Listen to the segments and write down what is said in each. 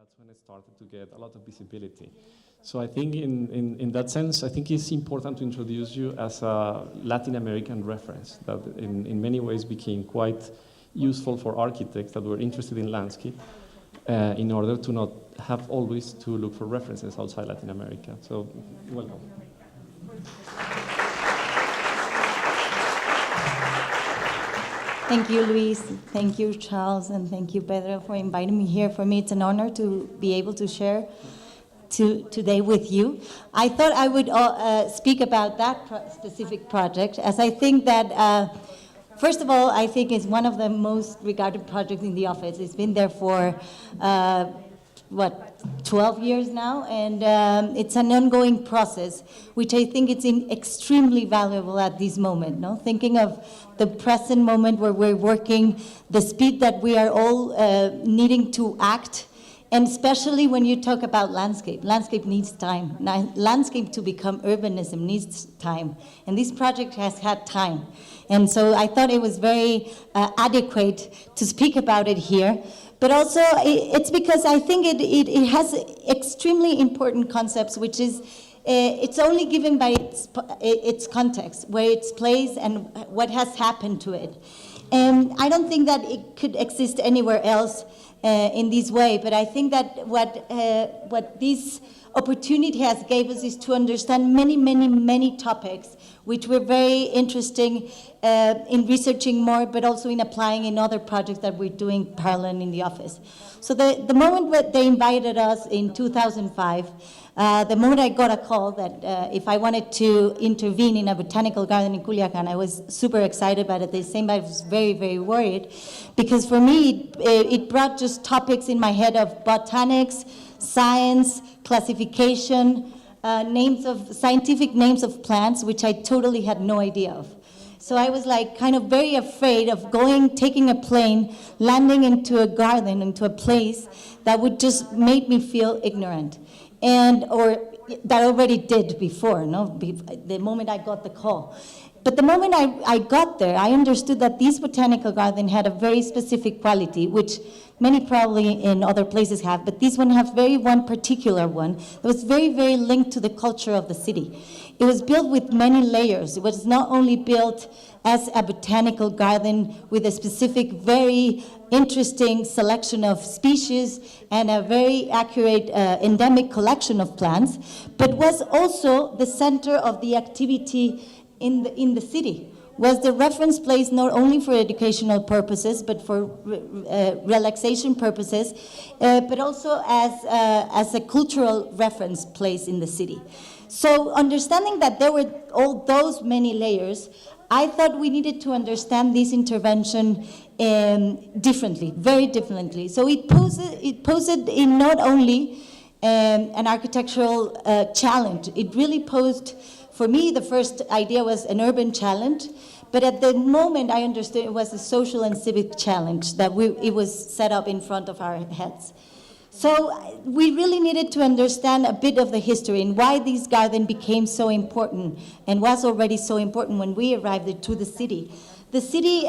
that's when it started to get a lot of visibility. So I think in that sense, I think it's important to introduce you as a Latin American reference that in many ways became quite useful for architects that were interested in landscape in order to not have always to look for references outside Latin America. So, welcome. Thank you, Luis. Thank you, Charles, and thank you, Pedro, for inviting me here. For me, it's an honor to be able to share today with you. I thought I would speak about that specific project, as I think that, first of all, I think it's one of the most regarded projects in the office. It's been there for, 12 years now, and it's an ongoing process, which I think it's extremely valuable at this moment, no? Thinking of the present moment where we're working, the speed that we are all needing to act, and especially when you talk about landscape. Landscape needs time. Landscape to become urbanism needs time, and this project has had time. And so I thought it was very adequate to speak about it here. But also, it's because I think it has extremely important concepts, which is it's only given by its context, where it's placed and what has happened to it. And I don't think that it could exist anywhere else in this way. But I think that what this opportunity has gave us is to understand many, many, many topics, which were very interesting in researching more, but also in applying in other projects that we're doing parallel in the office. So the moment that they invited us in 2005, the moment I got a call that if I wanted to intervene in a botanical garden in Culiacan, I was super excited, but at the same time I was very, very worried, because for me it brought just topics in my head of botanics, science, classification, scientific names of plants, which I totally had no idea of. So I was like kind of very afraid of taking a plane, landing into a garden, into a place that would just make me feel ignorant. Or that already did before, the moment I got the call. But the moment I got there, I understood that this botanical garden had a very specific quality, which many probably in other places have, but this one has one particular one that was very, very linked to the culture of the city. It was built with many layers. It was not only built as a botanical garden with a specific, very interesting selection of species and a very accurate endemic collection of plants, but was also the center of the activity in the city. Was the reference place not only for educational purposes, but for relaxation purposes, but also as a cultural reference place in the city. So understanding that there were all those many layers, I thought we needed to understand this intervention differently, very differently. So it posed in not only an architectural challenge, it really posed, for me, the first idea was an urban challenge, but at the moment I understood it was a social and civic challenge that it was set up in front of our heads. So we really needed to understand a bit of the history and why this garden became so important and was already so important when we arrived to the city. The city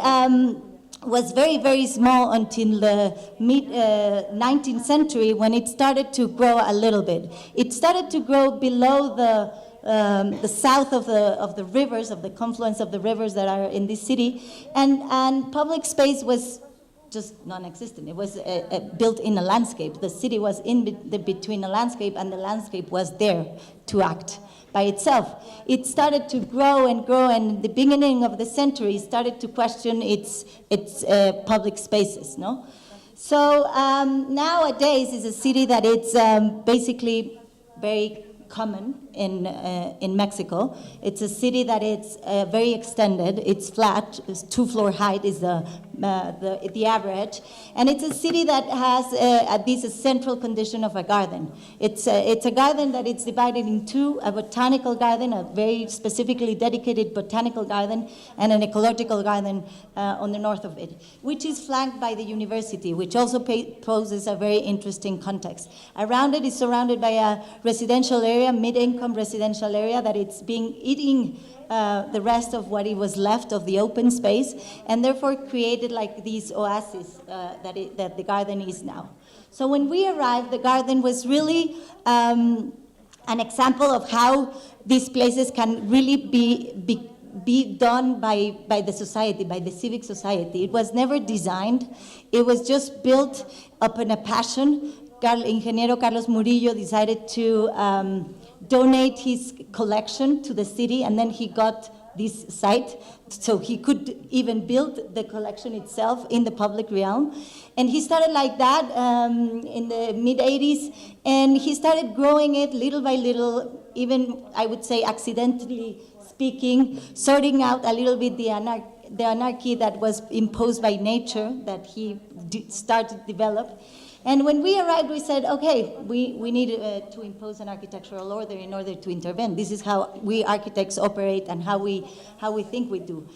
was very, very small until the mid-19th century, when it started to grow a little bit. It started to grow below the south of the rivers, of the confluence of the rivers that are in this city, and public space was just non-existent. It was built in a landscape. The city was between a landscape, and the landscape was there to act by itself. It started to grow, and at the beginning of the century started to question its public spaces, no? So nowadays it's a city that it's basically very common in Mexico. It's a city that it's very extended. It's flat. It's 2-floor height is the average, and it's a city that has at least a central condition of a garden. It's a garden that it's divided in two: a botanical garden, a very specifically dedicated botanical garden, and an ecological garden on the north of it, which is flanked by the university, which also poses a very interesting context. Around it is surrounded by a residential area, mid-income low-income residential area that it's being eating the rest of what it was left of the open space, and therefore created like these oases that the garden is now. So when we arrived, the garden was really an example of how these places can really be done by the society, by the civic society. It was never designed. It was just built upon a passion. Ingeniero Carlos Murillo decided to donate his collection to the city, and then he got this site so he could even build the collection itself in the public realm. And he started like that in the mid-'80s, and he started growing it little by little, even I would say accidentally speaking, sorting out a little bit the anarchy that was imposed by nature that he started to develop. And when we arrived, we said, okay, we need to impose an architectural order in order to intervene. This is how we architects operate and how we think we do.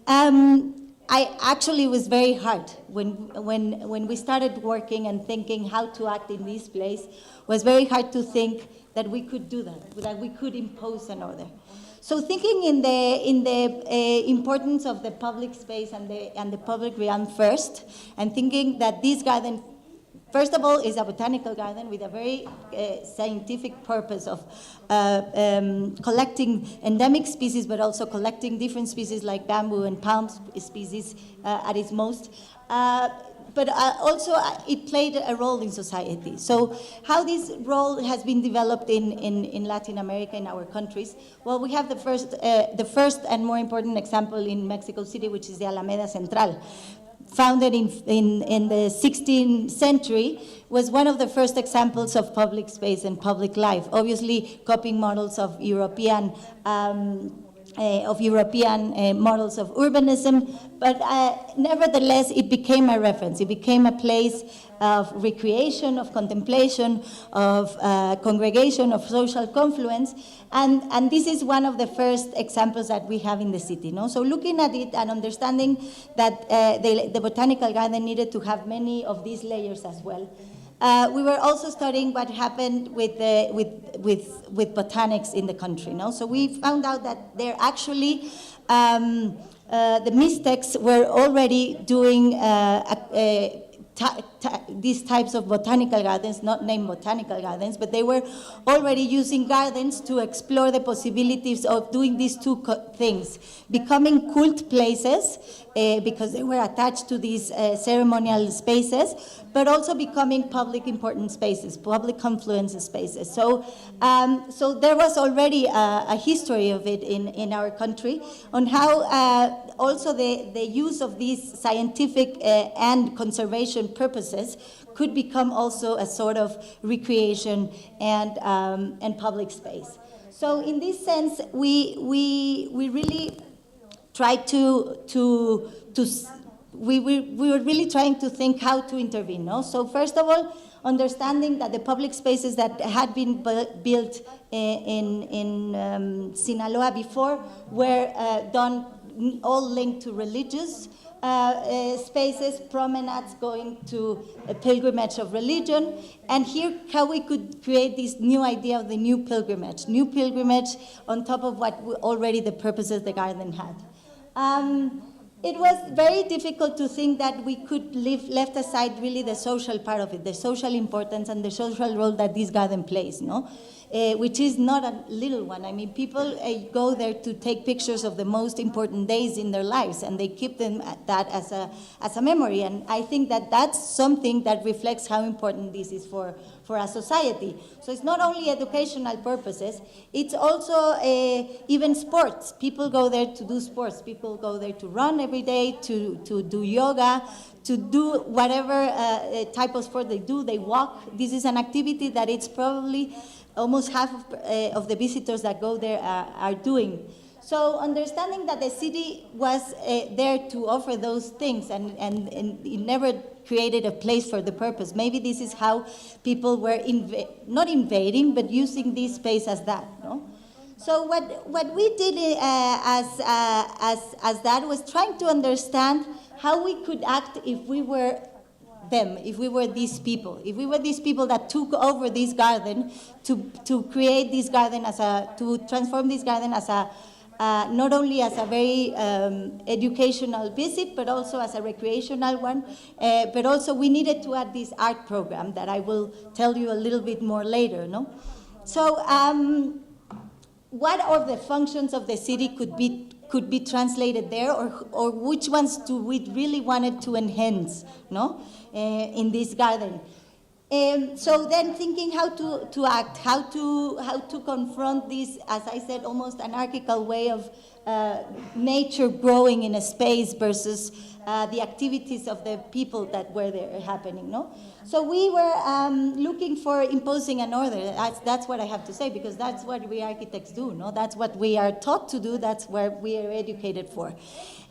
I actually was very hard when we started working and thinking how to act in this place. It was very hard to think that we could do that we could impose an order. So thinking in the importance of the public space and the public realm first, and thinking that this garden, first of all, is a botanical garden with a very scientific purpose of collecting endemic species, but also collecting different species like bamboo and palm species at its most. But also it played a role in society. So how this role has been developed in Latin America, in our countries? Well, we have the first and more important example in Mexico City, which is the Alameda Central. Founded in the 16th century, was one of the first examples of public space and public life, obviously copying models of European models of urbanism, but nevertheless it became a reference. It became a place of recreation, of contemplation, of congregation, of social confluence, and this is one of the first examples that we have in the city. No? So looking at it and understanding that the botanical garden needed to have many of these layers as well. We were also studying what happened with botanics in the country. No? So we found out that there actually, the Mixtecs were already doing these types of botanical gardens, not named botanical gardens, but they were already using gardens to explore the possibilities of doing these two things, becoming cult places, because they were attached to these ceremonial spaces, but also becoming public important spaces, public confluence spaces. So, so there was already a history of it in our country on how also the use of these scientific and conservation purposes could become also a sort of recreation and public space. So in this sense, we really tried we were really trying to think how to intervene. No? So first of all, understanding that the public spaces that had been built in Sinaloa before were done all linked to religious spaces, promenades going to a pilgrimage of religion, and here how we could create this new idea of the new pilgrimage on top of what already the purposes the garden had. It was very difficult to think that we could left aside really the social part of it, the social importance and the social role that this garden plays, no? Which is not a little one. I mean, people go there to take pictures of the most important days in their lives, and they keep them that as a memory. And I think that that's something that reflects how important this is for a society. So it's not only educational purposes, it's also even sports. People go there to do sports. People go there to run every day, to do yoga, to do whatever type of sport they do. They walk. This is an activity that it's probably almost half of the visitors that go there are doing. So understanding that the city was there to offer those things and it never created a place for the purpose. Maybe this is how people were not invading, but using this space as that. No? So what we did as that was trying to understand how we could act if we were them, if we were these people, if we were these people that took over this garden to create this garden to transform this garden as a, not only as a very educational visit, but also as a recreational one. But also we needed to add this art program that I will tell you a little bit more later, no? So what of the functions of the city could be translated there, or which ones do we really wanted to enhance, no, in this garden? So then thinking how to act, how to confront this, as I said, almost anarchical way of nature growing in a space versus the activities of the people that were there happening, no? So we were looking for imposing an order. That's what I have to say, because that's what we architects do, no? That's what we are taught to do, that's what we are educated for.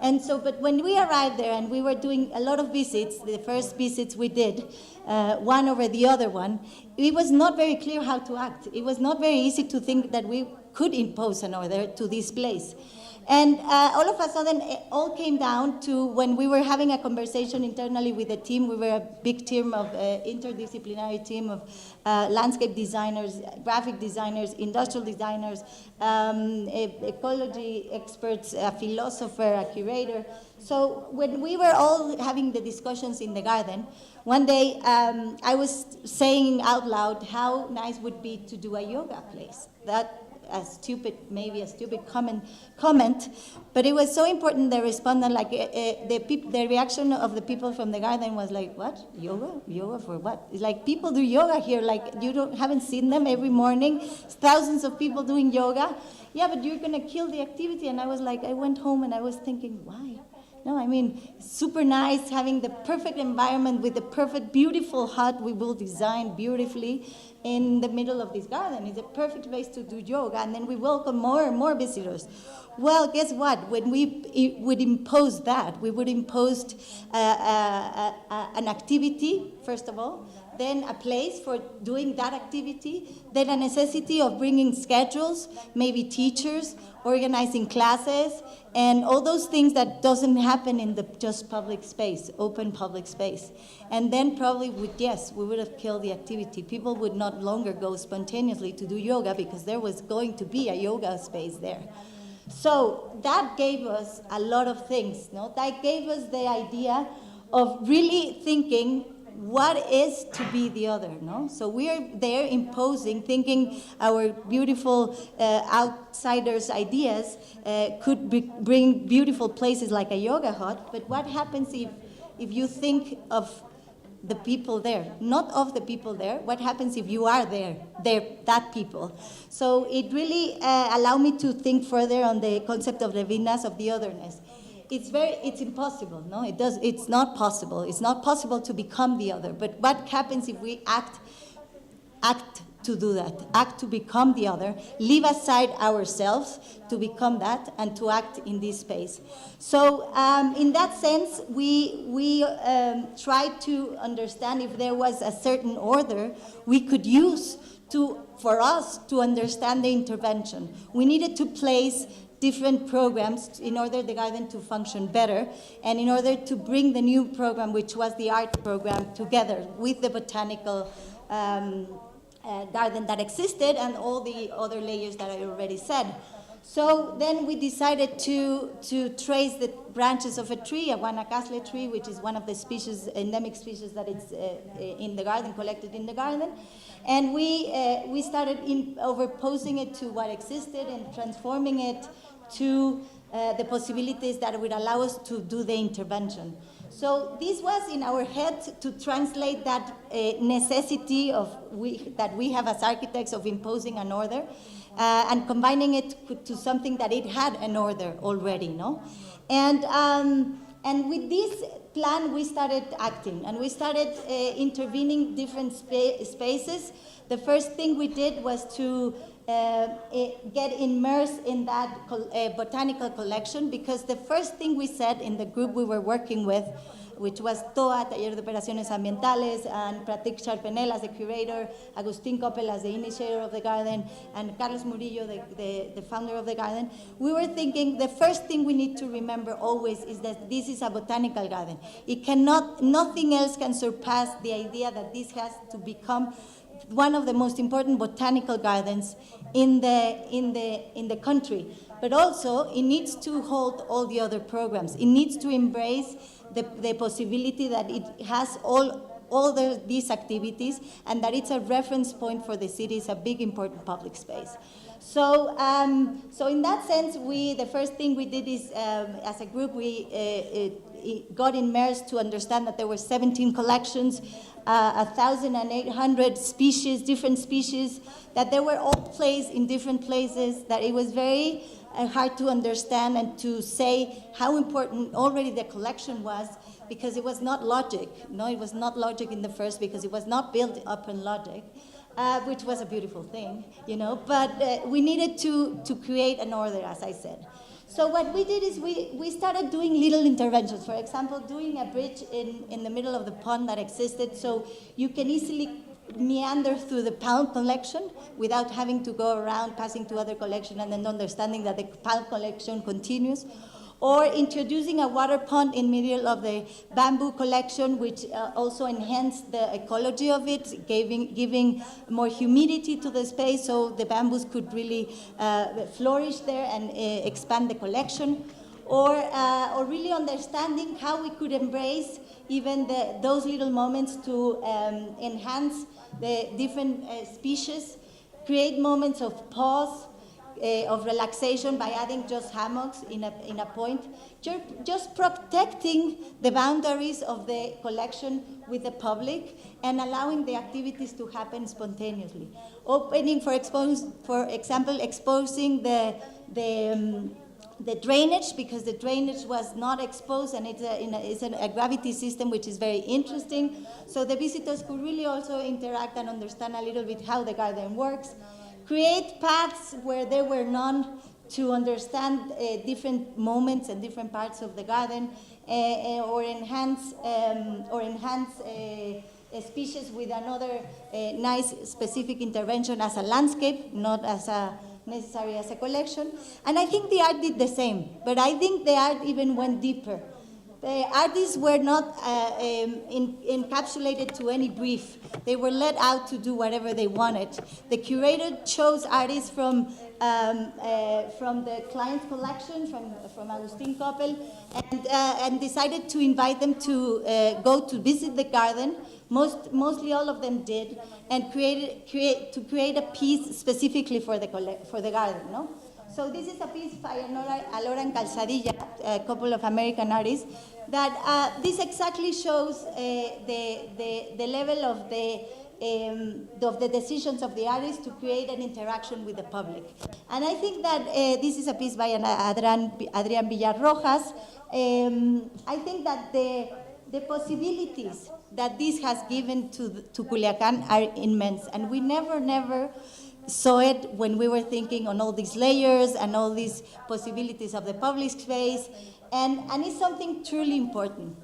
And so, but when we arrived there and we were doing a lot of visits, the first visits we did, one over the other one, it was not very clear how to act. It was not very easy to think that we could impose an order to this place. And all of a sudden, it all came down to when we were having a conversation internally with the team. We were a big team of interdisciplinary team of landscape designers, graphic designers, industrial designers, ecology experts, a philosopher, a curator. So when we were all having the discussions in the garden, one day I was saying out loud how nice it would be to do a yoga place. That maybe a stupid comment, but it was so important. The respondent, like the reaction of the people from the garden was like, "What? Yoga for what?" It's like, people do yoga here. Like, haven't seen them every morning? Thousands of people doing yoga. Yeah, but you're gonna kill the activity. And I was like, I went home and I was thinking, why? No, I mean, super nice, having the perfect environment with the perfect, beautiful hut we will design beautifully in the middle of this garden. It's a perfect place to do yoga, and then we welcome more and more visitors. Well, guess what? When we would impose that, we would impose an activity, first of all, then a place for doing that activity, then a necessity of bringing schedules, maybe teachers, organizing classes, and all those things that doesn't happen in the just public space, open public space. And then probably we would have killed the activity. People would not longer go spontaneously to do yoga because there was going to be a yoga space there. So that gave us a lot of things, no? That gave us the idea of really thinking, what is to be the other, no? So we are there imposing, thinking our beautiful outsiders' ideas could bring beautiful places like a yoga hut, but what happens if you think of the people there, not of the people there? What happens if you are there, that people? So it really allowed me to think further on the concept of Levinas, of the otherness. It's impossible, no? It's not possible. It's not possible to become the other. But what happens if we act to do that, act to become the other, leave aside ourselves to become that, and to act in this space? So in that sense, we tried to understand if there was a certain order we could use for us to understand the intervention. We needed to place different programs in order the garden to function better, and in order to bring the new program, which was the art program, together with the botanical garden that existed and all the other layers that I already said. So then we decided to trace the branches of a tree, a Guanacaste tree, which is one of the species, endemic species that is in the garden, collected in the garden. And we started overposing it to what existed and transforming it to the possibilities that would allow us to do the intervention. So this was in our head to translate that necessity that we have as architects of imposing an order and combining it to something that it had an order already, no? And with this plan, we started acting, and we started intervening different spaces. The first thing we did was to get immersed in that botanical collection, because the first thing we said in the group we were working with which was TOA, Taller de Operaciones Ambientales, and Pratik Charpenel as the curator, Agustin Coppel as the initiator of the garden, and Carlos Murillo, the founder of the garden, we were thinking the first thing we need to remember always is that this is a botanical garden. It cannot, nothing else can surpass the idea that this has to become one of the most important botanical gardens in the country. But also, it needs to hold all the other programs. It needs to embrace the possibility that it has all these activities, and that it's a reference point for the city. It's a big, important public space. So in that sense, the first thing we did is, as a group, we got immersed to understand that there were 17 collections, 1,800 species, different species, that they were all placed in different places, that it was very hard to understand and to say how important already the collection was, because it was not logic. No, it was not logic in the first, because it was not built upon logic, which was a beautiful thing, you know, but we needed to create an order, as I said. So what we did is we started doing little interventions. For example, doing a bridge in the middle of the pond that existed, so you can easily meander through the pound collection without having to go around, passing to other collection, and then understanding that the pound collection continues. Or introducing a water pond in the middle of the bamboo collection, which also enhanced the ecology of it, giving more humidity to the space so the bamboos could really flourish there and expand the collection. Or really understanding how we could embrace even those little moments to enhance the different species, create moments of pause, of relaxation by adding just hammocks in a point, just protecting the boundaries of the collection with the public and allowing the activities to happen spontaneously. Opening, for example, exposing the drainage, because the drainage was not exposed, and it's a gravity system which is very interesting. So the visitors could really also interact and understand a little bit how the garden works. Create paths where there were none to understand different moments and different parts of the garden, or enhance species with another nice specific intervention as a landscape, not as necessary as a collection. And I think the art did the same, but I think the art even went deeper. The artists were not encapsulated to any brief. They were let out to do whatever they wanted. The curator chose artists from the client's collection, from Agustin Coppel, and decided to invite them to go to visit the garden. Mostly all of them did, and create a piece specifically for the garden. No? So this is a piece by Alora and Calzadilla, a couple of American artists, that this exactly shows the level of the decisions of the artists to create an interaction with the public. And I think that this is a piece by Adrián Villarrojas. I think that the possibilities that this has given to Culiacán are immense, and we never saw it when we were thinking on all these layers and all these possibilities of the public space, and it's something truly important.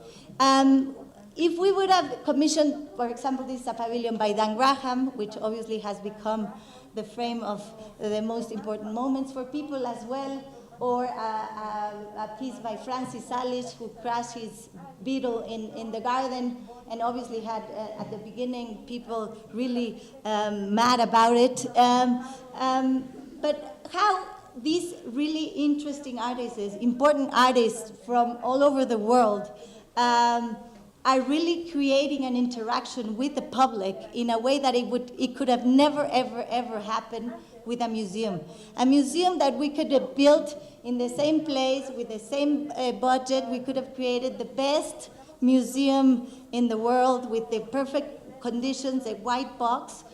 If we would have commissioned, for example, this pavilion by Dan Graham, which obviously has become the frame of the most important moments for people as well, or a piece by Francis Salish, who crashed his beetle in the garden, and obviously had, at the beginning, people really mad about it. But how these really interesting artists, important artists from all over the world, are really creating an interaction with the public in a way that it could have never, ever happened with a museum. A museum that we could have built in the same place with the same budget. We could have created the best museum in the world with the perfect conditions, a white box,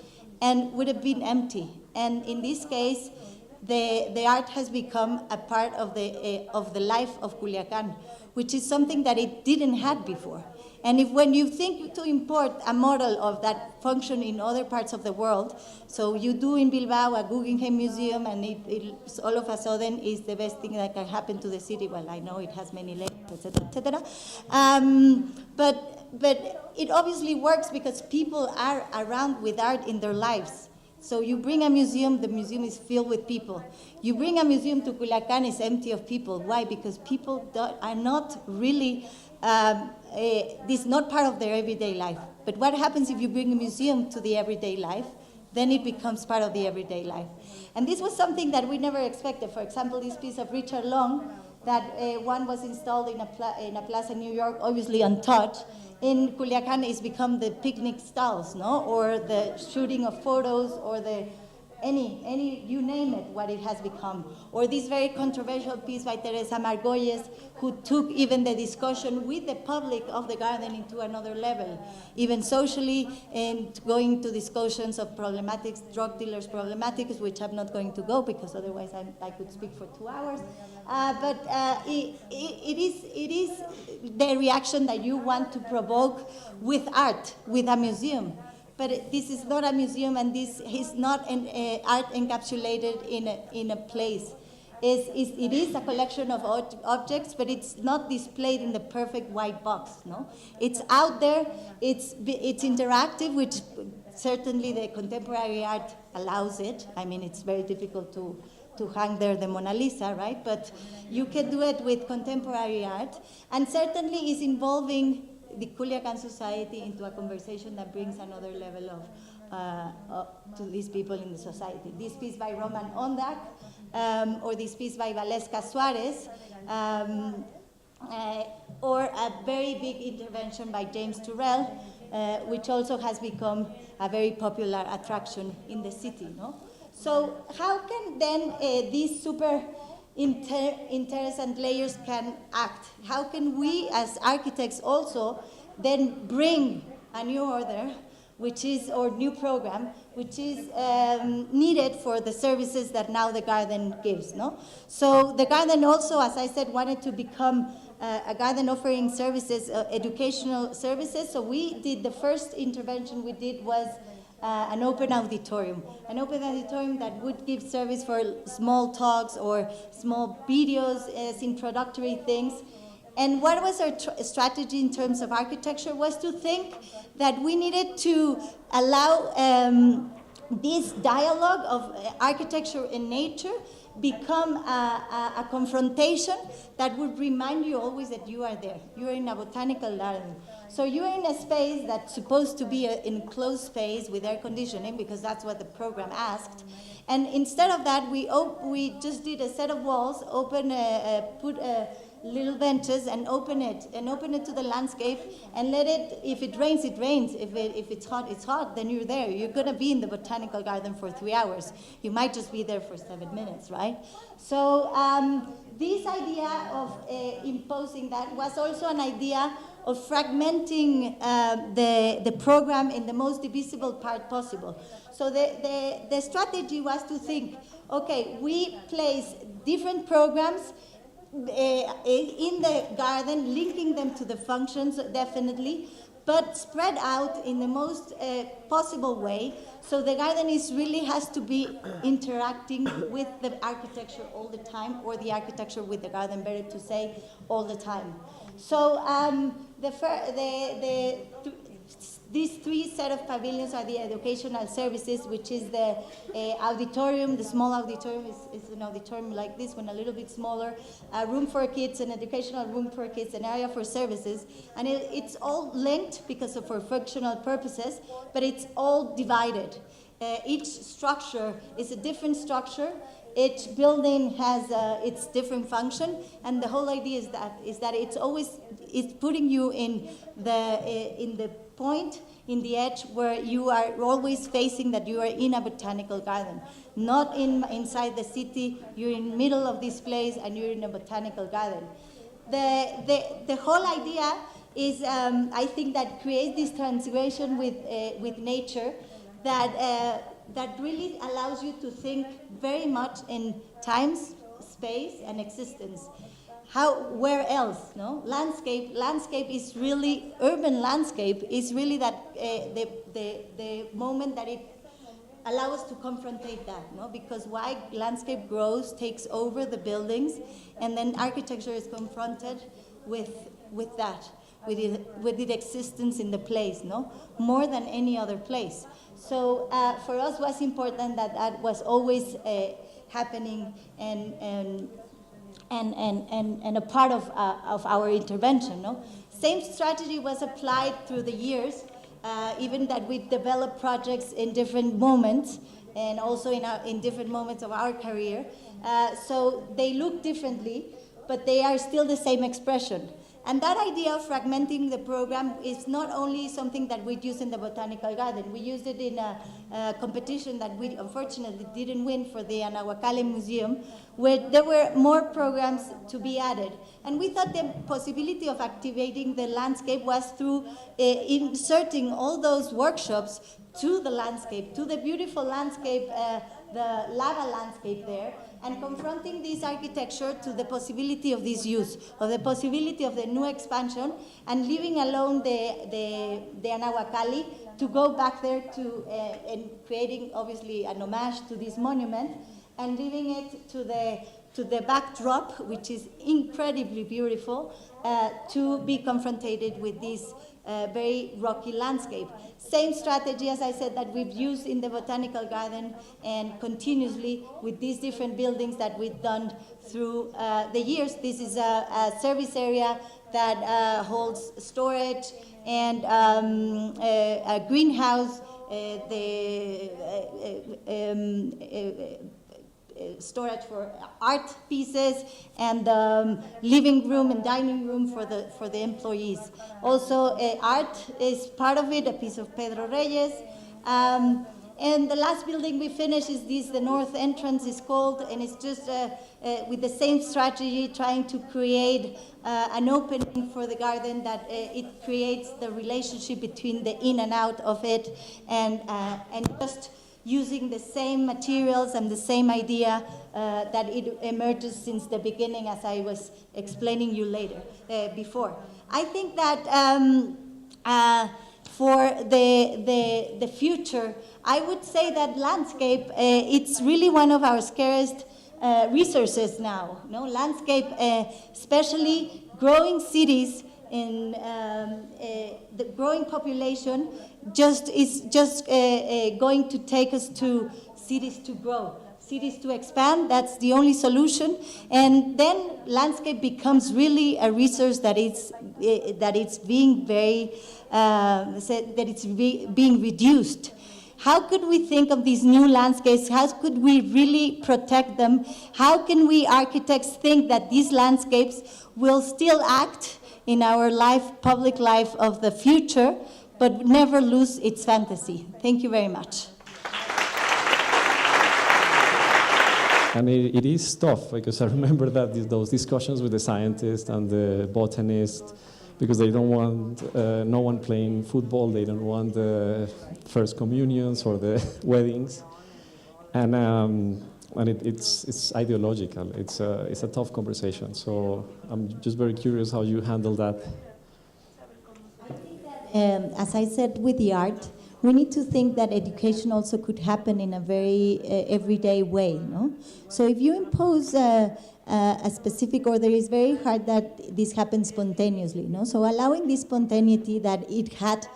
and would have been empty. And in this case, the art has become a part of the life of Culiacán, which is something that it didn't have before. And if when you think to import a model of that function in other parts of the world, so you do in Bilbao a Guggenheim Museum, and it all of a sudden is the best thing that can happen to the city. Well, I know it has many layers, etc., etc. But it obviously works because people are around with art in their lives. So you bring a museum, the museum is filled with people. You bring a museum to Culiacan, it's empty of people. Why? Because people are not really, this is not part of their everyday life. But what happens if you bring a museum to the everyday life? Then it becomes part of the everyday life. And this was something that we never expected. For example, this piece of Richard Long, that one was installed in a plaza in New York, obviously untouched. In Culiacan, it's become the picnic stalls, no? Or the shooting of photos, or the any, you name it, what it has become. Or this very controversial piece by Teresa Margolles, who took even the discussion with the public of the garden into another level, even socially, and going to discussions of problematics, drug dealers' problematics, which I'm not going to go because otherwise I could speak for 2 hours. But it is the reaction that you want to provoke with art, with a museum. But this is not a museum, and this is not an art encapsulated in a place. It is a collection of objects, but it's not displayed in the perfect white box. No, it's out there. It's interactive, which certainly the contemporary art allows it. I mean, it's very difficult to hang there the Mona Lisa, right? But you can do it with contemporary art, and certainly is involving the Culiacan society into a conversation that brings another level to these people in the society. This piece by Roman Ondak, or this piece by Valesca Suarez, or a very big intervention by James Turrell, which also has become a very popular attraction in the city. No? So how can then these super interesting layers can act? How can we as architects also then bring a new order, which is, or new program, which is needed for the services that now the garden gives, no? So the garden also, as I said, wanted to become a garden offering services, educational services. So we did, the first intervention we did was an open auditorium that would give service for small talks or small videos as introductory things. And what was our strategy in terms of architecture was to think that we needed to allow this dialogue of architecture and nature become a confrontation that would remind you always that you are there. You are in a botanical garden. So you are in a space that's supposed to be an enclosed space with air conditioning, because that's what the program asked. And instead of that, we just did a set of walls, put little benches and open it to the landscape, and let it, if it rains, it rains. If it's hot, it's hot, then you're there. You're gonna be in the botanical garden for 3 hours. You might just be there for 7 minutes, right? So this idea of imposing that was also an idea of fragmenting the program in the most divisible part possible. So the strategy was to think, okay, we place different programs in the garden, linking them to the functions, definitely, but spread out in the most possible way. So the garden really has to be interacting with the architecture all the time, or the architecture with the garden, better to say, all the time. So these three set of pavilions are the educational services, which is the auditorium. The small auditorium is an auditorium like this one, a little bit smaller. A room for kids, an educational room for kids, an area for services. And it's all linked because of for functional purposes, but it's all divided. Each structure is a different structure. Each building has its different function, and the whole idea is that it's putting you in the point, in the edge, where you are always facing that you are in a botanical garden, not inside the city. You're in the middle of this place, and you're in a botanical garden. The whole idea is, I think, that creates this transgression with nature that really allows you to think very much in time, space, and existence. where else, no? Landscape is really, urban landscape is really that, the moment that it allows us to confrontate that, no? Because why landscape grows, takes over the buildings, and then architecture is confronted with that, with its existence in the place, no? More than any other place. So for us, was important that that was always happening and a part of our intervention, no? Same strategy was applied through the years, even that we developed projects in different moments and also in different moments of our career. So they look differently, but they are still the same expression. And that idea of fragmenting the program is not only something that we use in the Botanical Garden. We used it in a competition that we unfortunately didn't win for the Anahuacalli Museum, where there were more programs to be added. And we thought the possibility of activating the landscape was through inserting all those workshops to the landscape, to the beautiful landscape, the lava landscape there, and confronting this architecture to the possibility of this use, of the possibility of the new expansion, and leaving alone the Anahuacalli to go back there to, and creating obviously an homage to this monument, and leaving it to the backdrop, which is incredibly beautiful, to be confronted with this very rocky landscape. Same strategy, as I said, that we've used in the Botanical Garden and continuously with these different buildings that we've done through the years. This is a service area that holds storage and a greenhouse, storage for art pieces, and living room and dining room for the employees. Also, art is part of it, a piece of Pedro Reyes. And the last building we finished is this, the north entrance is called, and it's just with the same strategy, trying to create an opening for the garden that it creates the relationship between the in and out of it, and just using the same materials and the same idea that it emerges since the beginning, as I was explaining you before. I think that for the future, I would say that landscape, it's really one of our scarcest resources now. No? Landscape, especially growing cities, in the growing population is just going to take us to cities to grow, cities to expand. That's the only solution. And then landscape becomes really a resource that it's being being reduced. How could we think of these new landscapes? How could we really protect them? How can we architects think that these landscapes will still act in our life, public life of the future, but never lose its fantasy? Thank you very much. And it is tough, because I remember that those discussions with the scientists and the botanists, because they don't want no one playing football, they don't want the first communions or the weddings, and it's ideological. It's a tough conversation. So I'm just very curious how you handle that. I think that, as I said with the art, we need to think that education also could happen in a very everyday way, no? So if you impose a specific order, it's very hard that this happens spontaneously, no? So allowing this spontaneity that it had,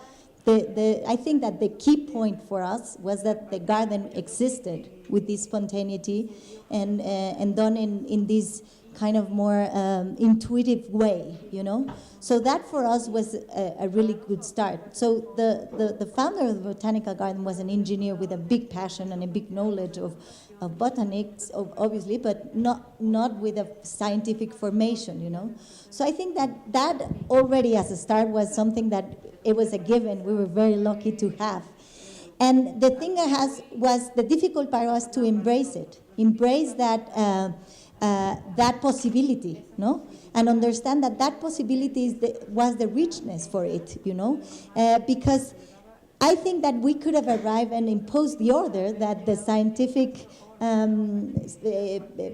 I think that the key point for us was that the garden existed with this spontaneity and done in this kind of more intuitive way, you know? So that for us was a really good start. So the founder of the Botanical Garden was an engineer with a big passion and a big knowledge of botanics, obviously, but not with a scientific formation, you know? So I think that already as a start was something that it was a given. We were very lucky to have. And the thing was the difficult part was to embrace it, embrace that possibility, no? And understand that possibility was the richness for it, you know? Because I think that we could have arrived and imposed the order that the scientific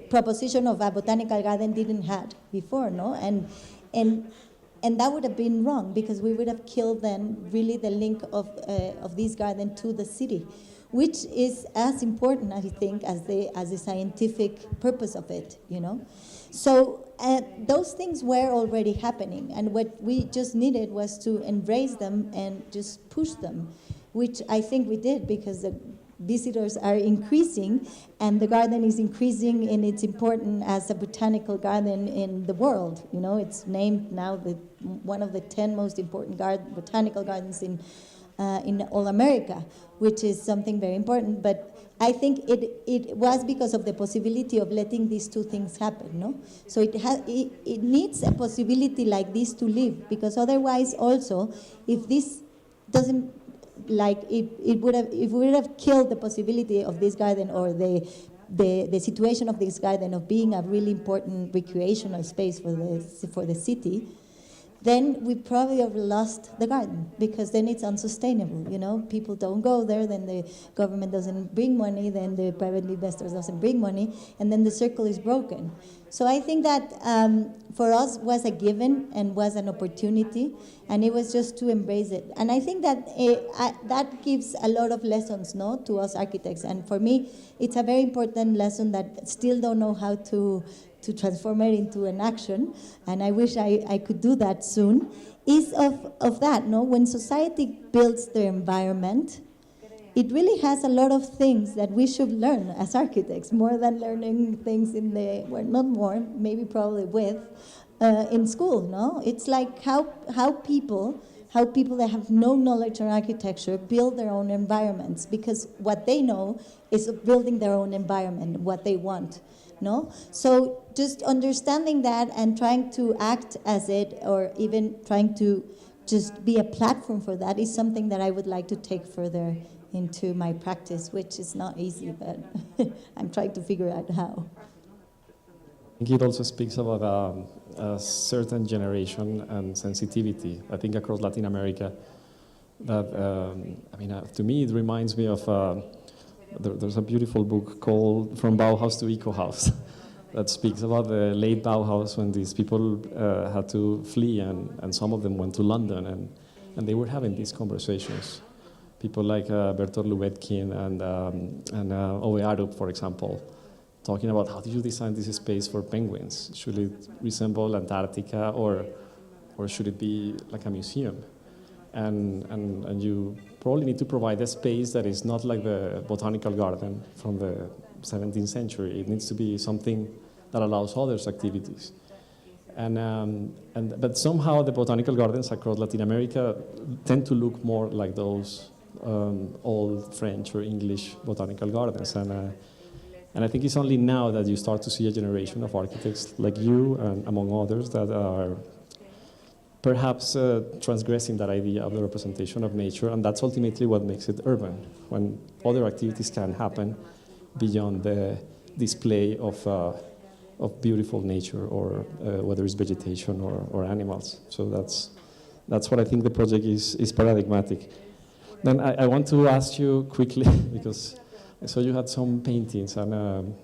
proposition of a botanical garden didn't had before, no? And that would have been wrong, because we would have killed then really the link of this garden to the city, which is as important, I think, as the scientific purpose of it, you know? So those things were already happening, and what we just needed was to embrace them and just push them, which I think we did, because the visitors are increasing, and the garden is increasing in its importance as a botanical garden in the world. You know, it's named now one of the 10 most important botanical gardens in all America, which is something very important. But I think it was because of the possibility of letting these two things happen, no? So it needs a possibility like this to live, because otherwise also, if this doesn't, like, it would have killed the possibility of this garden, or the situation of this garden of being a really important recreational space for the city. Then we probably have lost the garden, because then it's unsustainable, you know? People don't go there, then the government doesn't bring money, then the private investors doesn't bring money, and then the circle is broken. So I think that for us was a given and was an opportunity, and it was just to embrace it. And I think that that gives a lot of lessons, no, to us architects. And for me, it's a very important lesson that still don't know how to transform it into an action, and I wish I could do that soon, is of that, no? When society builds their environment, it really has a lot of things that we should learn as architects, more than learning things well, not more, maybe probably in school, no? It's like how people that have no knowledge on architecture build their own environments, because what they know is building their own environment, what they want. No? So just understanding that and trying to act as it, or even trying to just be a platform for that, is something that I would like to take further into my practice, which is not easy, but I'm trying to figure out how. I think it also speaks about a certain generation and sensitivity, I think, across Latin America. That, to me, it reminds me of there's a beautiful book called From Bauhaus to Eco House that speaks about the late Bauhaus, when these people had to flee, and some of them went to London, and they were having these conversations. People like Bertolt Lubetkin and Ove Arup, for example, talking about, how did you design this space for penguins? Should it resemble Antarctica, or should it be like a museum? And you probably need to provide a space that is not like the botanical garden from the 17th century. It needs to be something that allows other activities. But somehow the botanical gardens across Latin America tend to look more like those old French or English botanical gardens. And I think it's only now that you start to see a generation of architects like you, and among others, that are perhaps transgressing that idea of the representation of nature, and that's ultimately what makes it urban, when other activities can happen beyond the display of beautiful nature, or whether it's vegetation or animals. So that's what I think the project is paradigmatic. Then I want to ask you quickly, because I saw you had some paintings, and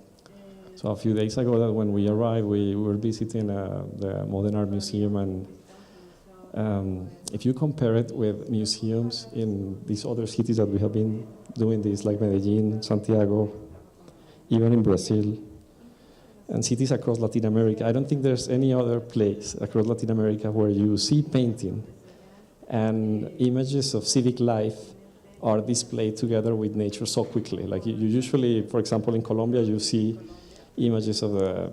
so a few days ago, that when we arrived, we were visiting the Modern Art Museum, and if you compare it with museums in these other cities that we have been doing this, like Medellin, Santiago, even in Brazil, and cities across Latin America, I don't think there's any other place across Latin America where you see painting and images of civic life are displayed together with nature so quickly. Like you usually, for example, in Colombia, you see images of the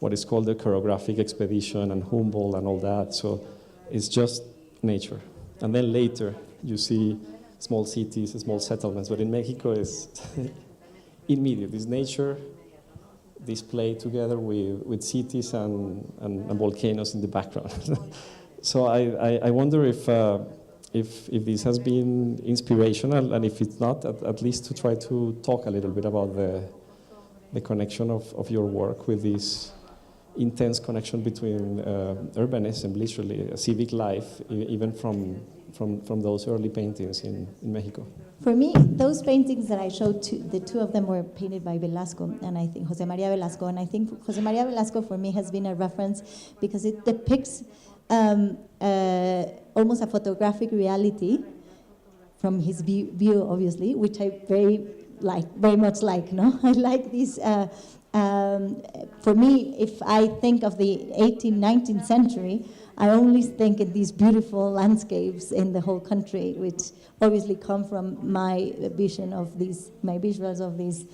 what is called the choreographic expedition and Humboldt and all that. So it's just nature. And then later you see small cities, small settlements. But in Mexico, it's immediate. It's nature displayed together with cities and volcanoes in the background. So I wonder if this has been inspirational, and if it's not, at least to try to talk a little bit about the connection of your work with these intense connection between urbanism, literally, civic life, even from those early paintings in Mexico? For me, those paintings that I showed, the two of them were painted by Velasco, and I think Jose Maria Velasco, and I think Jose Maria Velasco for me has been a reference because it depicts almost a photographic reality from his view, obviously, which I very much like. No, I like these. For me, if I think of the 18th, 19th century, I only think in these beautiful landscapes in the whole country, which obviously come from my vision of these, my visuals of these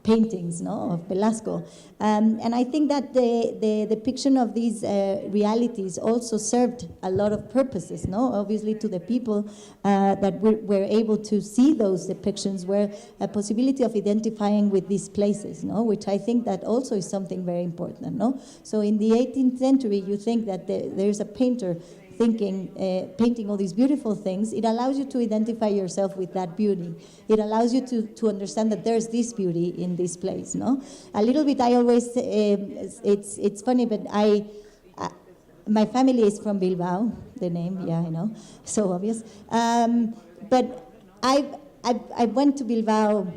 paintings, no, of Velasco. And I think that the depiction of these realities also served a lot of purposes, no? Obviously to the people that were able to see those depictions were a possibility of identifying with these places, no? Which I think that also is something very important, no? So in the 18th century, you think that there's a painter painting all these beautiful things. It allows you to identify yourself with that beauty. It allows you to understand that there's this beauty in this place, no? A little bit, I always, it's funny, but my family is from Bilbao, the name, yeah, I know, so obvious. But I went to Bilbao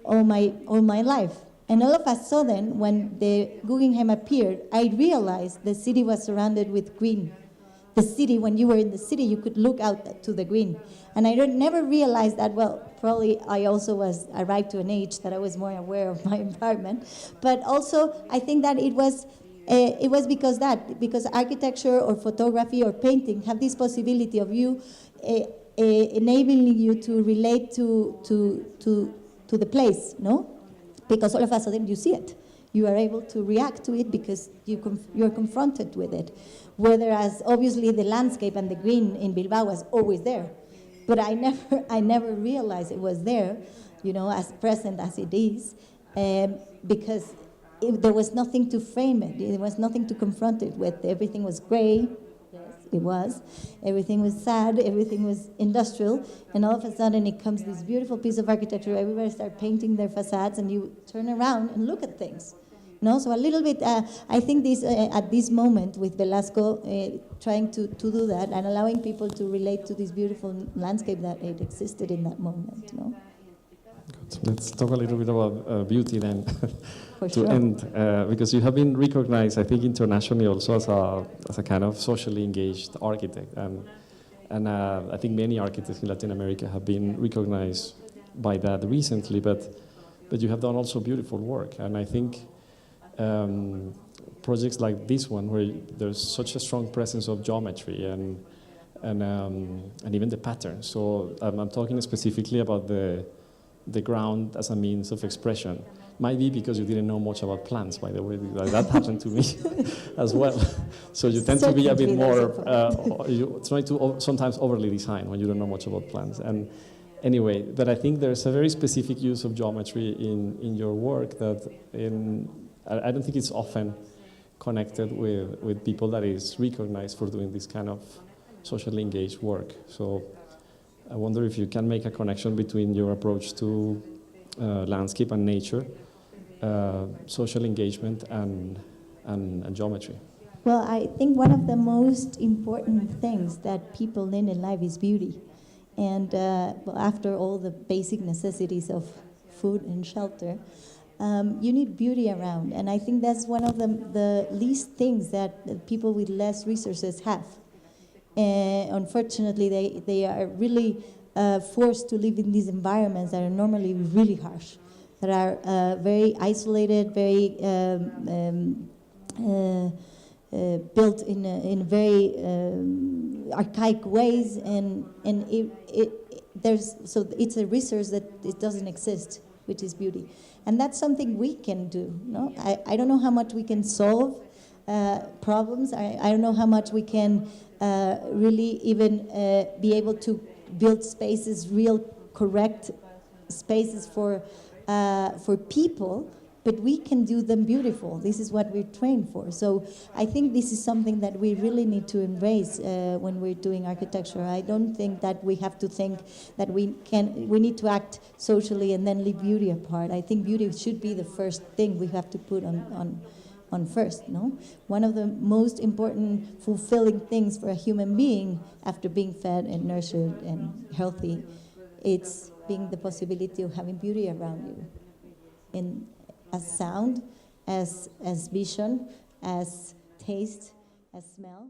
all my life. And all of a sudden, when the Guggenheim appeared, I realized the city was surrounded with green. The city, when you were in the city, you could look out to the green. And I never realized that, well, probably I also arrived to an age that I was more aware of my environment. But also, I think that it was because architecture or photography or painting have this possibility of you enabling you to relate to the place, no? Because all of a sudden you see it. You are able to react to it because you're confronted with it. Whereas obviously the landscape and the green in Bilbao was always there. But I never realized it was there, you know, as present as it is, because there was nothing to frame it. There was nothing to confront it with. Everything was gray. Yes, it was. Everything was sad. Everything was industrial. And all of a sudden it comes this beautiful piece of architecture. Everybody start painting their facades and you turn around and look at things. No, so a little bit, I think this at this moment with Velasco trying to do that and allowing people to relate to this beautiful landscape that it existed in that moment. No? Good. Let's talk a little bit about beauty then For to sure. end, because you have been recognized, I think, internationally also as a kind of socially engaged architect, and I think many architects in Latin America have been recognized by that recently, but you have done also beautiful work, and I think. Projects like this one, where there's such a strong presence of geometry and even the patterns. So I'm talking specifically about the ground as a means of expression. Might be because you didn't know much about plants, by the way. That happened to me as well. So you tend to be a bit more. You try to sometimes overly design when you don't know much about plants. And anyway, but I think there's a very specific use of geometry in your work that I don't think it's often connected with people that is recognized for doing this kind of socially engaged work. So I wonder if you can make a connection between your approach to landscape and nature, social engagement and geometry. Well, I think one of the most important things that people need in life is beauty. And well, after all the basic necessities of food and shelter, you need beauty around, and I think that's one of the least things that people with less resources have. Unfortunately, they are really forced to live in these environments that are normally really harsh, that are very isolated, very built in very archaic ways, and it's a resource that it doesn't exist, which is beauty. And that's something we can do. No? I don't know how much we can solve problems. I don't know how much we can really even be able to build spaces, real correct spaces for people, but we can do them beautiful. This is what we're trained for. So I think this is something that we really need to embrace when we're doing architecture. I don't think that we have to think that we need to act socially and then leave beauty apart. I think beauty should be the first thing we have to put on on first, no? One of the most important fulfilling things for a human being after being fed and nurtured and healthy, it's being the possibility of having beauty around you. In as sound, as vision, as taste, as smell.